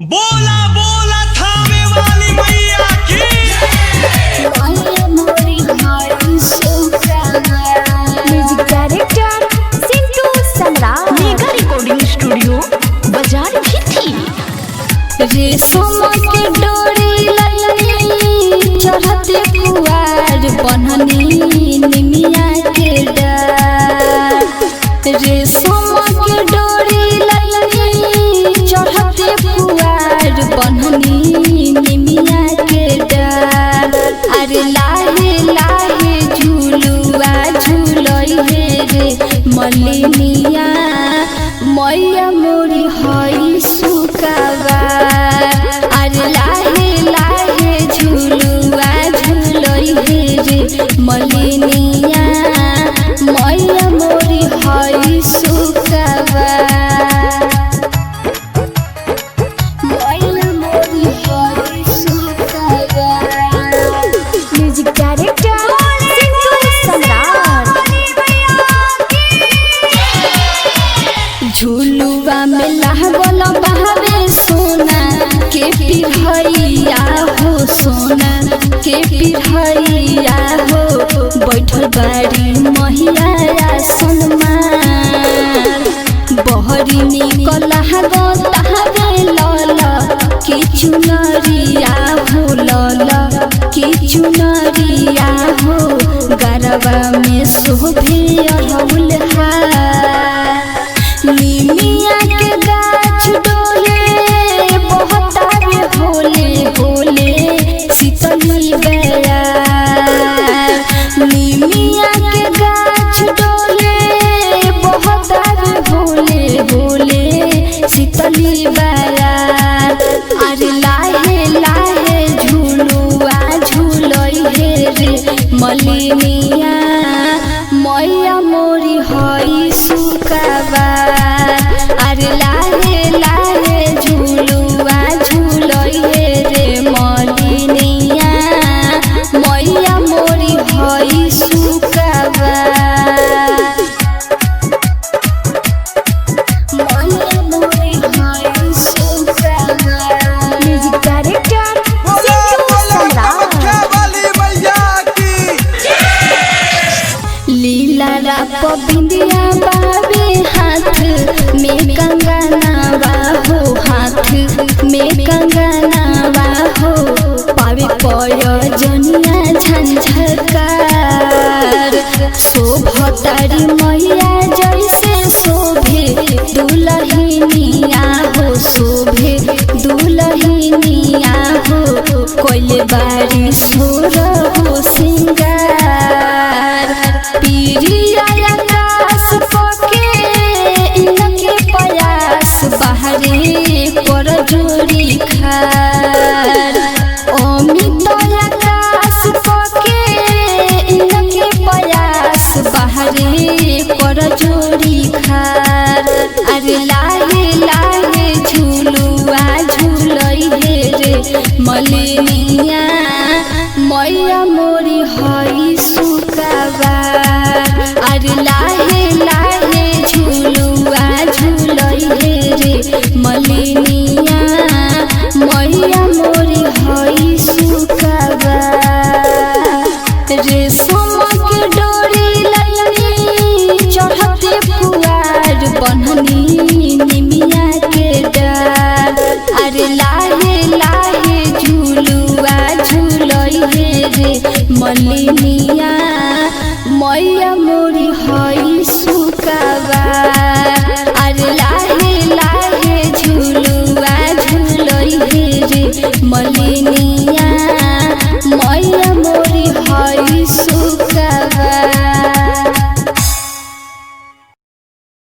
बोला बोला थावे वाली मैया की म्यूजिक डायरेक्टर सिंटू सम्राट। मेगा रिकॉर्डिंग स्टूडियो बाजार भी थी। रेशम के डोरी ललनी चढ़ते कुआर बननी निमिया के डार। रेशम के डोरी ललनी चढ़ते कुआर बननी निमिया के डार। अरे लाहे लाहे झूलुआ झूलई हे रे मलिनिया मैया मोरी हई सुकावा। अरे लाहे लाहे झूलुआ झूलई हे रे मलिनिया मैया मोरी हई सुकावा। मैया मोरी हई सुकावा। म्यूजिक डायरेक्टर सिंटू सम्राट। झूलुआ में लागल बहावे सोना के पिढ़ैया हो, सोना के पिढ़ैया हो। बैठल बाड़ी महिया सनमार बहरी निकल तहावे लल की चुनरिया हो, लल की चुनरिया हो। गरबा में शोभे अड़हुल हार। निमिया के गाछ डोले बहतावे भोले भोले शीतली बेरा। निमिया के गाछ डोले बहतावे भोले भोले शीतली बेरा। अरे लाहे लाहे झूलुआ झूलई हे रे मलिनिया मैया मोरी हई सुकावा। अरे लाहे लाहे झूलुआ झूलई हे रे मलिनिया मैया मोरी हई सुकावा। मैया मोरी हई सुकावा। म्यूजिक डायरेक्टर सिंटू सम्राट। वाली मैया की लीला राप बिंदिया बाबे हाथ में कंगना हो, हाथ में कंगना हो। पावे पयजनिया झंझकार शोभतारी मैया जैसे शोभे दुलहिनिया हो, शोभे दुलहिनिया हो। कोइले बारी सोर हो सिंगार पीरिया आकाश पके इनके प्रयास बाहरे पर जोड़ी खार। अमित आकाश पके इनके प्रयास बाहरे पर जोड़ी खार। अरे लाहे लाहे झूलुआ झूलई हे रे मलिनिया मैया मोरी हई सुकावा। अरे लाहे लाहे झूलुआ झूलई हे रे मलिनिया मैया मोरी हई सुकावा। रेशम के डोरी ललनी चढ़ते पुआर बननी निमिया के डार। अरे लाहे लाहे झूलुआ झूलई हे रे मलिनिया मैया मोरी हई